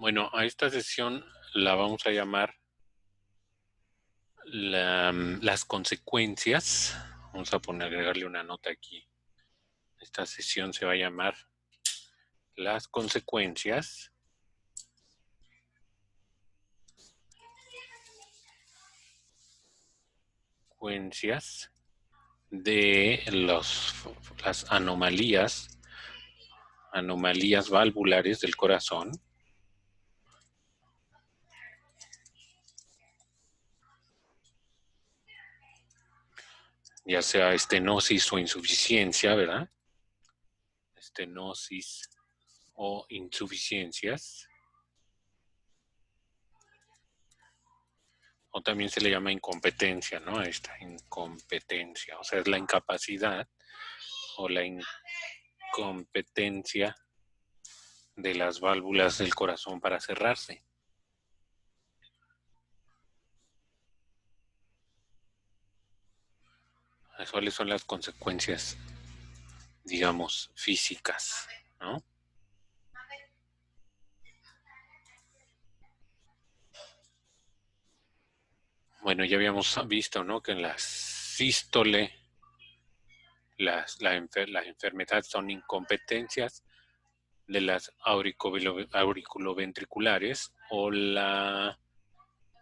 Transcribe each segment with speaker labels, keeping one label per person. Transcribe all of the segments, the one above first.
Speaker 1: Bueno, a esta sesión la vamos a llamar las consecuencias. Vamos a agregarle una nota aquí. Esta sesión se va a llamar las consecuencias de las anomalías valvulares del corazón, ya sea estenosis o insuficiencia, ¿verdad? Estenosis o insuficiencias, o también se le llama incompetencia, ¿no? Esta incompetencia, o sea, es la incapacidad o la incompetencia de las válvulas del corazón para cerrarse. ¿Cuáles son las consecuencias, digamos, físicas, ¿no? Bueno, ya habíamos visto, ¿no? Que en la sístole las enfermedades son incompetencias de las auriculoventriculares o la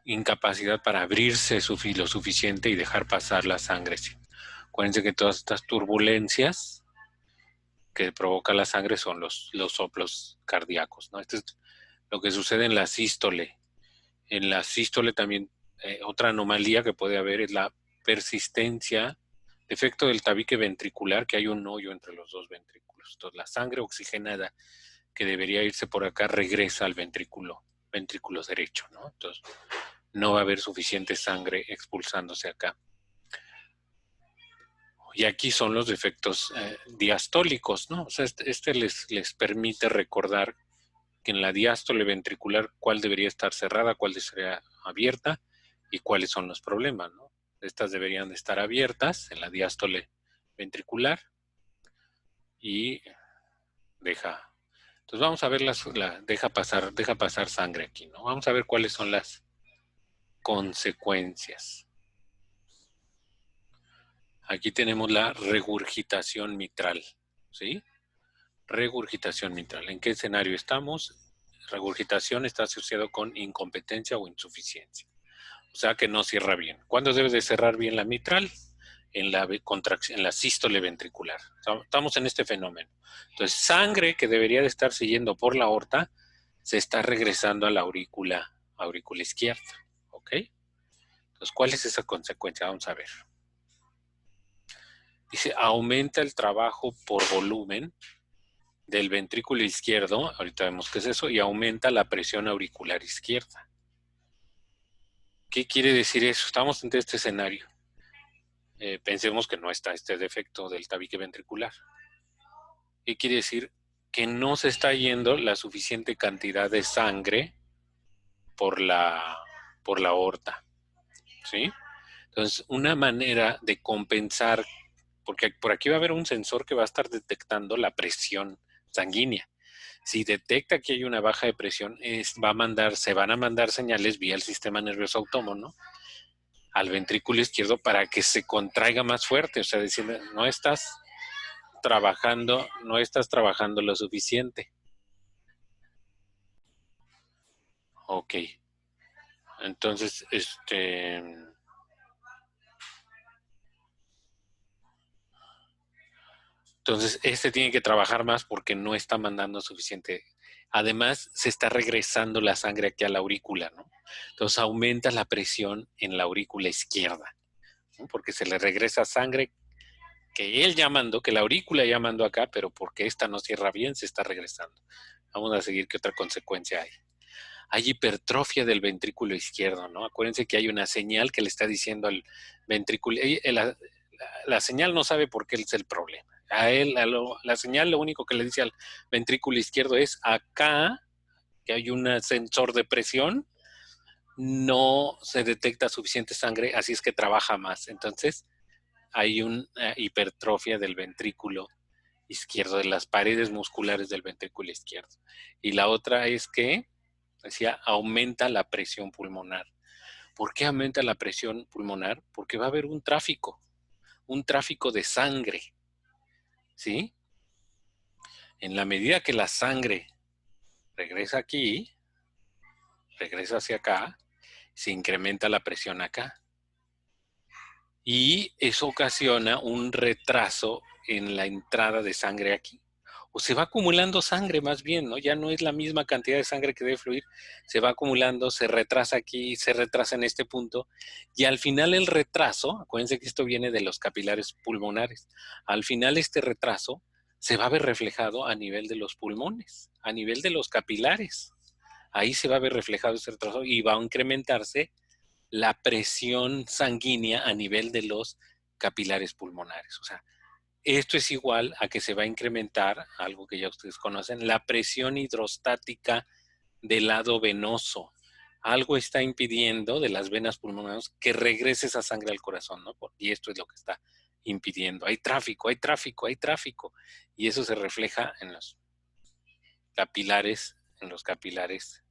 Speaker 1: incapacidad para abrirse lo suficiente y dejar pasar la sangre. Acuérdense que todas estas turbulencias que provoca la sangre son los soplos cardíacos, ¿no? Esto es lo que sucede en la sístole. En la sístole también otra anomalía que puede haber es la persistencia, defecto del tabique ventricular, que hay un hoyo entre los dos ventrículos. Entonces la sangre oxigenada que debería irse por acá regresa al ventrículo derecho, ¿no? Entonces no va a haber suficiente sangre expulsándose acá. Y aquí son los defectos diastólicos, ¿no? O sea, este les permite recordar que en la diástole ventricular cuál debería estar cerrada, cuál debería abierta y cuáles son los problemas, ¿no? Estas deberían de estar abiertas en la diástole ventricular y deja. Entonces vamos a ver deja pasar sangre aquí, ¿no? Vamos a ver cuáles son las consecuencias. Aquí tenemos la regurgitación mitral, ¿sí? Regurgitación mitral. ¿En qué escenario estamos? Regurgitación está asociado con incompetencia o insuficiencia. O sea que no cierra bien. ¿Cuándo debe de cerrar bien la mitral? En la contracción, en la sístole ventricular. Estamos en este fenómeno. Entonces, sangre que debería de estar siguiendo por la aorta se está regresando a la aurícula izquierda. ¿Ok? Entonces, ¿cuál es esa consecuencia? Vamos a ver. Dice, aumenta el trabajo por volumen del ventrículo izquierdo, ahorita vemos qué es eso, y aumenta la presión auricular izquierda. ¿Qué quiere decir eso? Estamos en este escenario. Pensemos que no está este defecto del tabique ventricular. ¿Qué quiere decir? Que no se está yendo la suficiente cantidad de sangre por la aorta, ¿sí? Entonces, una manera de compensar, porque por aquí va a haber un sensor que va a estar detectando la presión sanguínea. Si detecta que hay una baja de presión, se van a mandar señales vía el sistema nervioso autónomo al ventrículo izquierdo para que se contraiga más fuerte. O sea, decir, no estás trabajando lo suficiente. Ok. Entonces, este tiene que trabajar más porque no está mandando suficiente. Además, se está regresando la sangre aquí a la aurícula, ¿no? Entonces aumenta la presión en la aurícula izquierda, ¿no? Porque se le regresa sangre que él ya mandó, que la aurícula ya mandó acá, pero porque esta no cierra bien, se está regresando. Vamos a seguir qué otra consecuencia hay. Hay hipertrofia del ventrículo izquierdo, ¿no? Acuérdense que hay una señal que le está diciendo al ventrículo. La señal no sabe por qué es el problema. La señal lo único que le dice al ventrículo izquierdo es acá, que hay un sensor de presión, no se detecta suficiente sangre, así es que trabaja más. Entonces, hay una hipertrofia del ventrículo izquierdo, de las paredes musculares del ventrículo izquierdo. Y la otra es que Decía, aumenta la presión pulmonar. ¿Por qué aumenta la presión pulmonar? Porque va a haber un tráfico de sangre, ¿sí? En la medida que la sangre regresa aquí, regresa hacia acá, se incrementa la presión acá. Y eso ocasiona un retraso en la entrada de sangre aquí. O se va acumulando sangre más bien, ¿no? Ya no es la misma cantidad de sangre que debe fluir, se va acumulando, se retrasa aquí, se retrasa en este punto, y al final el retraso, acuérdense que esto viene de los capilares pulmonares, al final este retraso se va a ver reflejado a nivel de los pulmones, a nivel de los capilares. Ahí se va a ver reflejado ese retraso y va a incrementarse la presión sanguínea a nivel de los capilares pulmonares. O sea, esto es igual a que se va a incrementar, algo que ya ustedes conocen, la presión hidrostática del lado venoso. Algo está impidiendo de las venas pulmonares que regrese esa sangre al corazón, ¿no? Y esto es lo que está impidiendo. Hay tráfico, hay tráfico, hay tráfico. Y eso se refleja en los capilares, en los capilares.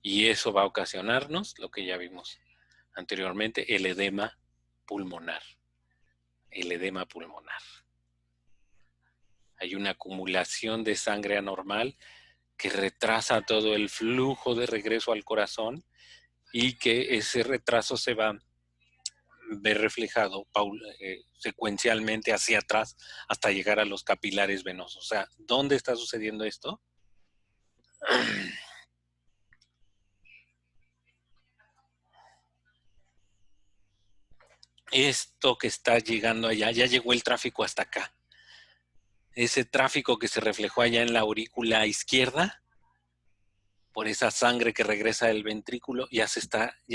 Speaker 1: Y eso va a ocasionarnos lo que ya vimos anteriormente, el edema pulmonar. El edema pulmonar. Hay una acumulación de sangre anormal que retrasa todo el flujo de regreso al corazón y que ese retraso se va a ver reflejado secuencialmente hacia atrás hasta llegar a los capilares venosos. O sea, ¿dónde está sucediendo esto? Esto que está llegando allá, ya llegó el tráfico hasta acá. Ese tráfico que se reflejó allá en la aurícula izquierda, por esa sangre que regresa del ventrículo, ya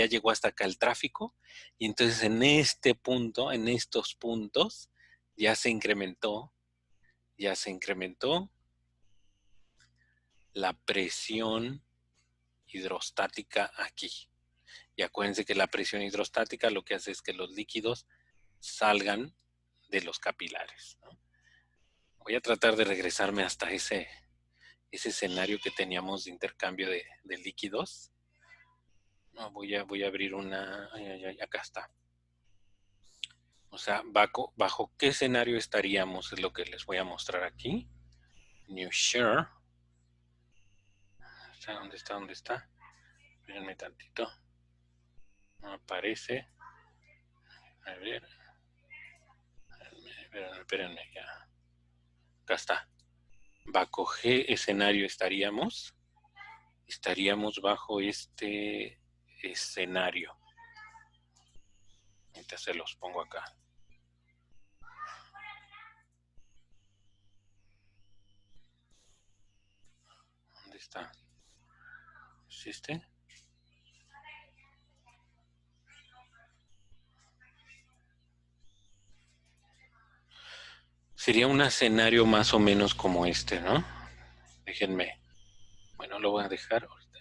Speaker 1: llegó hasta acá el tráfico, y entonces en este punto, en estos puntos, ya se incrementó la presión hidrostática aquí. Y acuérdense que la presión hidrostática lo que hace es que los líquidos salgan de los capilares, ¿no? Voy a tratar de regresarme hasta ese escenario que teníamos de intercambio de líquidos. No, voy a abrir una. Acá está. O sea, bajo qué escenario estaríamos es lo que les voy a mostrar aquí. New Share. ¿Dónde está? ¿Dónde está? Espérenme tantito. No aparece. A ver. Espérenme ya. Acá está. ¿Bajo qué escenario estaríamos? Estaríamos bajo este escenario. Ahorita se los pongo acá. ¿Dónde está? ¿Es este? Sería un escenario más o menos como este, ¿no? Déjenme. Bueno, lo voy a dejar ahorita.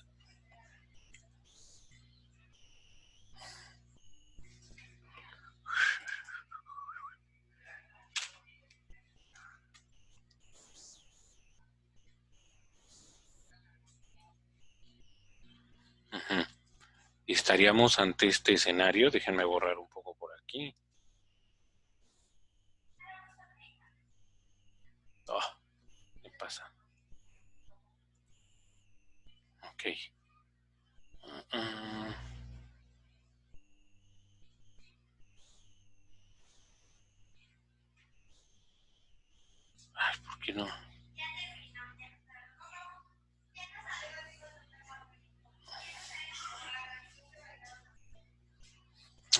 Speaker 1: Uh-huh. Estaríamos ante este escenario. Déjenme borrar un poco por aquí. Oh, ¿qué pasa? Ok. Ay, ¿por qué no?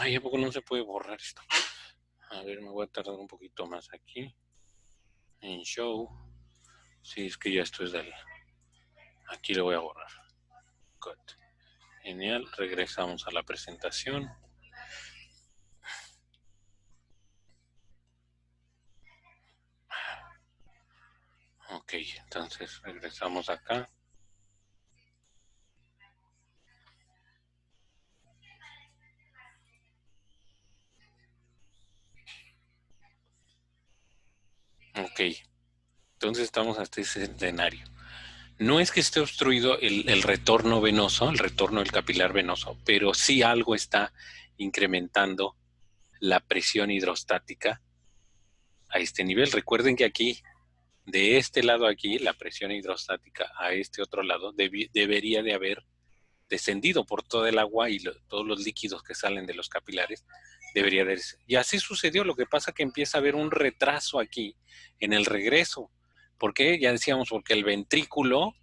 Speaker 1: Ay, ¿a poco no se puede borrar esto? A ver, me voy a tardar un poquito más aquí. En Show. Sí, es que ya esto es del... Aquí lo voy a borrar. Cut. Genial, regresamos a la presentación. Ok, entonces regresamos acá. Ok, Entonces estamos hasta ese escenario. No es que esté obstruido el retorno venoso, el retorno del capilar venoso, pero sí algo está incrementando la presión hidrostática a este nivel. Recuerden que aquí, de este lado aquí, la presión hidrostática a este otro lado debería de haber descendido por todo el agua y todos los líquidos que salen de los capilares, debería de... Y así sucedió. Lo que pasa que empieza a haber un retraso aquí en el regreso. ¿Por qué? Ya decíamos, porque el ventrículo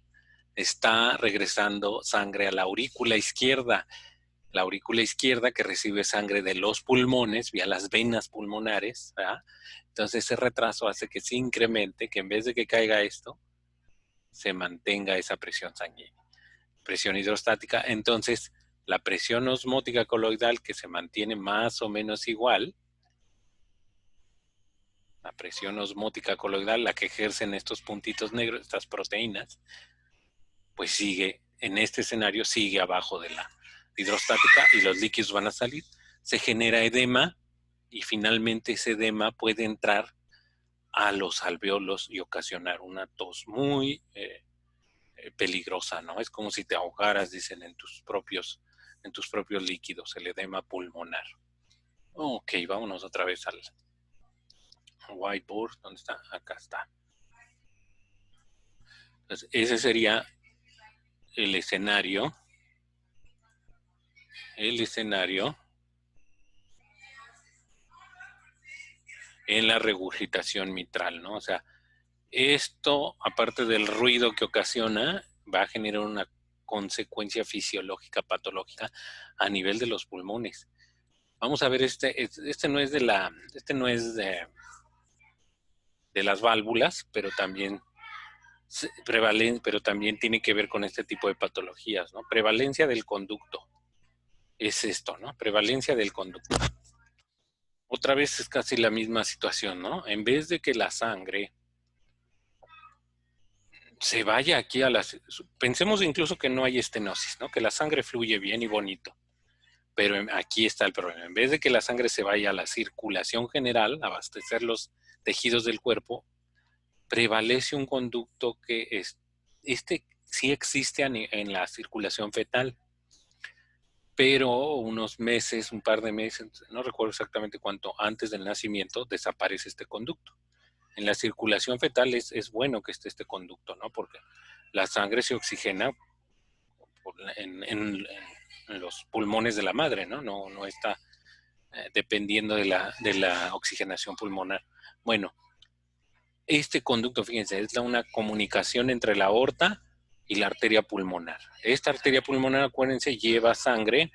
Speaker 1: está regresando sangre a la aurícula izquierda. La aurícula izquierda que recibe sangre de los pulmones vía las venas pulmonares, ¿verdad? Entonces ese retraso hace que se incremente, que en vez de que caiga esto, se mantenga esa presión sanguínea. Presión hidrostática, entonces la presión osmótica coloidal, que se mantiene más o menos igual, la presión osmótica coloidal, la que ejercen estos puntitos negros, estas proteínas, pues sigue, en este escenario sigue abajo de la hidrostática y los líquidos van a salir, se genera edema y finalmente ese edema puede entrar a los alveolos y ocasionar una tos muy peligrosa, ¿no? Es como si te ahogaras, dicen, en tus propios líquidos, el edema pulmonar. Ok, vámonos otra vez al whiteboard. ¿Dónde está? Acá está. Entonces, ese sería el escenario en la regurgitación mitral, ¿no? O sea, esto, aparte del ruido que ocasiona, va a generar una consecuencia fisiológica, patológica, a nivel de los pulmones. Vamos a ver, este no es de las válvulas, pero también pero también tiene que ver con este tipo de patologías, ¿no? Prevalencia del conducto. Es esto, ¿no? Prevalencia del conducto. Otra vez es casi la misma situación, ¿no? En vez de que la sangre se vaya aquí a las... Pensemos incluso que no hay estenosis, ¿no? Que la sangre fluye bien y bonito. Pero aquí está el problema. En vez de que la sangre se vaya a la circulación general, abastecer los tejidos del cuerpo, prevalece un conducto que sí existe en la circulación fetal, pero unos meses, un par de meses, no recuerdo exactamente cuánto, antes del nacimiento, desaparece este conducto. En la circulación fetal es bueno que esté este conducto, ¿no? Porque la sangre se oxigena en los pulmones de la madre, ¿no? No está dependiendo de la oxigenación pulmonar. Bueno, este conducto, fíjense, es una comunicación entre la aorta y la arteria pulmonar. Esta arteria pulmonar, acuérdense, lleva sangre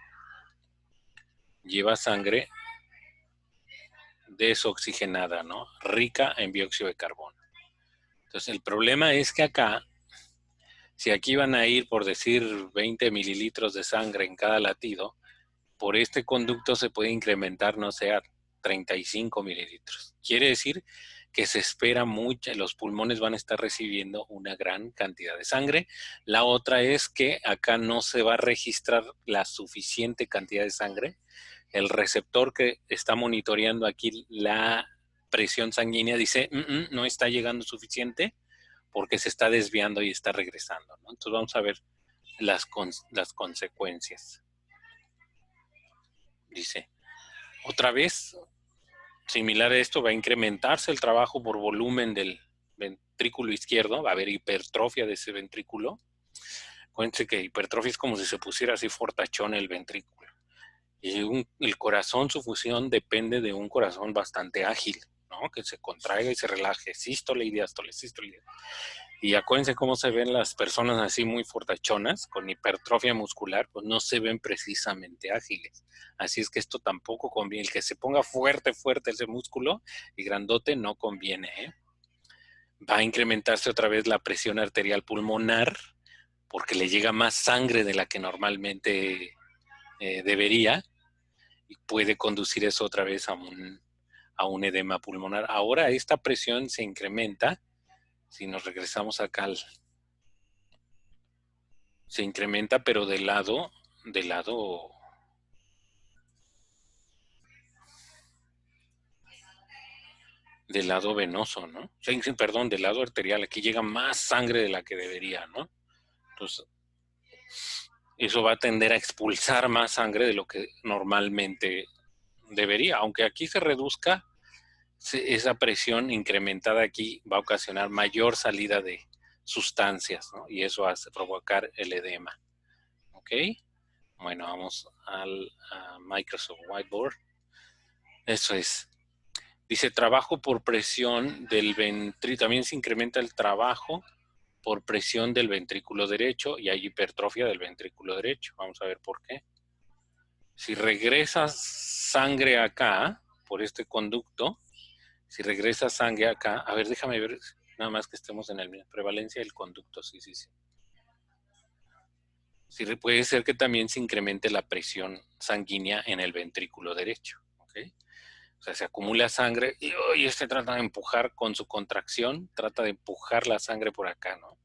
Speaker 1: desoxigenada, ¿no? Rica en dióxido de carbono. Entonces, el problema es que acá, si aquí van a ir, por decir, 20 mililitros de sangre en cada latido, por este conducto se puede incrementar, no sé, a 35 mililitros. Quiere decir que se espera mucho, los pulmones van a estar recibiendo una gran cantidad de sangre. La otra es que acá no se va a registrar la suficiente cantidad de sangre. El receptor que está monitoreando aquí la presión sanguínea dice, no está llegando suficiente porque se está desviando y está regresando, ¿no? Entonces vamos a ver las consecuencias. Dice, otra vez, similar a esto, va a incrementarse el trabajo por volumen del ventrículo izquierdo, va a haber hipertrofia de ese ventrículo. Acuérdense que hipertrofia es como si se pusiera así fortachón el ventrículo. Y el corazón, su función depende de un corazón bastante ágil, ¿no? Que se contraiga y se relaje, sístole y diástole, sístole y diástole. Y acuérdense cómo se ven las personas así muy fortachonas, con hipertrofia muscular, pues no se ven precisamente ágiles. Así es que esto tampoco conviene. El que se ponga fuerte ese músculo y grandote no conviene, ¿eh? Va a incrementarse otra vez la presión arterial pulmonar, porque le llega más sangre de la que normalmente debería, y puede conducir eso otra vez a un edema pulmonar. Ahora esta presión se incrementa, si nos regresamos acá se incrementa, pero del lado del lado venoso, ¿no? O sea, perdón, del lado arterial. Aquí llega más sangre de la que debería, ¿no? Entonces, eso va a tender a expulsar más sangre de lo que normalmente debería. Aunque aquí se reduzca, esa presión incrementada aquí va a ocasionar mayor salida de sustancias, ¿no? Y eso hace provocar el edema. ¿Ok? Bueno, vamos a Microsoft Whiteboard. Eso es. Dice trabajo por presión del ventrículo. También se incrementa el trabajo por presión del ventrículo derecho y hay hipertrofia del ventrículo derecho. Vamos a ver por qué. Si regresa sangre acá, por este conducto, si regresa sangre acá, a ver, déjame ver, nada más que estemos en el prevalencia del conducto, sí. Sí, puede ser que también se incremente la presión sanguínea en el ventrículo derecho, ¿ok? O sea, se acumula sangre y este trata de empujar con su contracción, trata de empujar la sangre por acá, ¿no?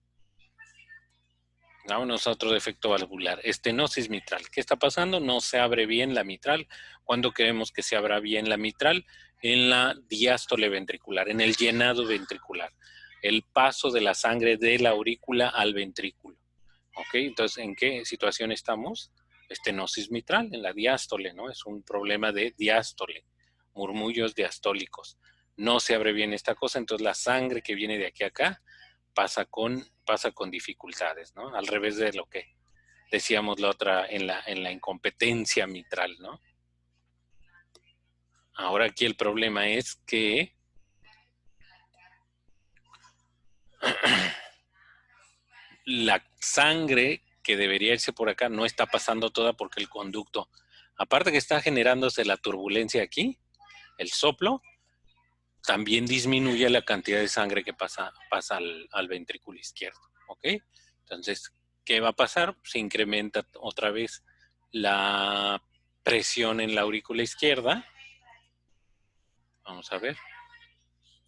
Speaker 1: Vámonos a otro defecto valvular, estenosis mitral. ¿Qué está pasando? No se abre bien la mitral. ¿Cuándo queremos que se abra bien la mitral? En la diástole ventricular, en el llenado ventricular. El paso de la sangre de la aurícula al ventrículo. ¿Ok? Entonces, ¿en qué situación estamos? Estenosis mitral, en la diástole, ¿no? Es un problema de diástole, murmullos diastólicos. No se abre bien esta cosa, entonces la sangre que viene de aquí a acá pasa con dificultades, ¿no? Al revés de lo que decíamos la otra en la incompetencia mitral, ¿no? Ahora aquí el problema es que la sangre que debería irse por acá no está pasando toda porque el conducto, aparte que está generándose la turbulencia aquí, el soplo, también disminuye la cantidad de sangre que pasa al ventrículo izquierdo, ¿ok? Entonces, ¿qué va a pasar? Se incrementa otra vez la presión en la aurícula izquierda. Vamos a ver.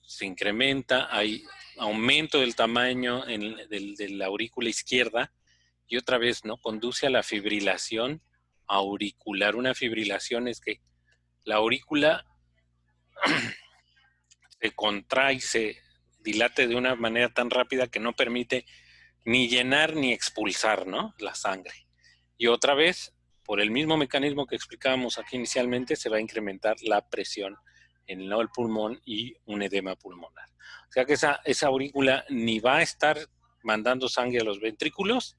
Speaker 1: Se incrementa, hay aumento del tamaño de la aurícula izquierda y otra vez, ¿no? Conduce a la fibrilación auricular. Una fibrilación es que la aurícula se contrae, se dilate de una manera tan rápida que no permite ni llenar ni expulsar, ¿no? La sangre. Y otra vez, por el mismo mecanismo que explicábamos aquí inicialmente, se va a incrementar la presión en el pulmón y un edema pulmonar. O sea que esa aurícula ni va a estar mandando sangre a los ventrículos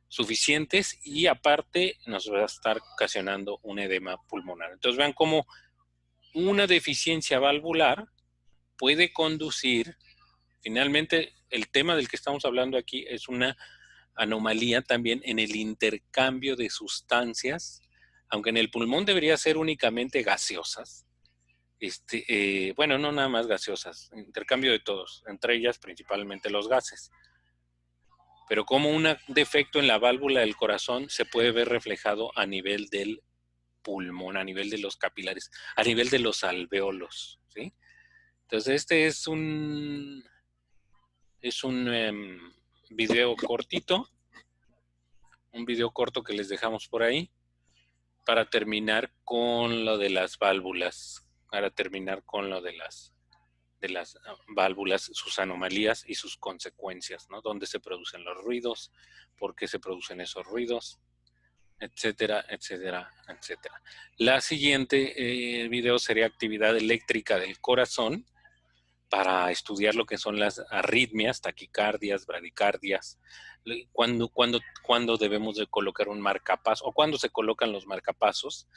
Speaker 1: suficientes y aparte nos va a estar ocasionando un edema pulmonar. Entonces vean cómo una deficiencia valvular puede conducir, finalmente el tema del que estamos hablando aquí es una anomalía también en el intercambio de sustancias, aunque en el pulmón debería ser únicamente gaseosas, bueno, no nada más gaseosas, intercambio de todos, entre ellas principalmente los gases. Pero como un defecto en la válvula del corazón se puede ver reflejado a nivel del pulmón, a nivel de los capilares, a nivel de los alvéolos, ¿sí? Entonces este es un video cortito, un video corto que les dejamos por ahí para terminar con lo de las válvulas, para terminar con lo de las válvulas, sus anomalías y sus consecuencias, ¿no? Dónde se producen los ruidos, por qué se producen esos ruidos, etcétera, etcétera, etcétera. La siguiente video sería actividad eléctrica del corazón para estudiar lo que son las arritmias, taquicardias, bradicardias, cuándo debemos de colocar un marcapaso o cuándo se colocan los marcapasos,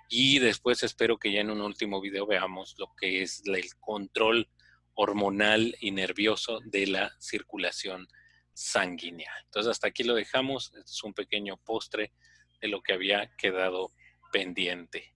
Speaker 1: y después espero que ya en un último video veamos lo que es el control hormonal y nervioso de la circulación sanguínea. Entonces hasta aquí lo dejamos, es un pequeño postre de lo que había quedado pendiente.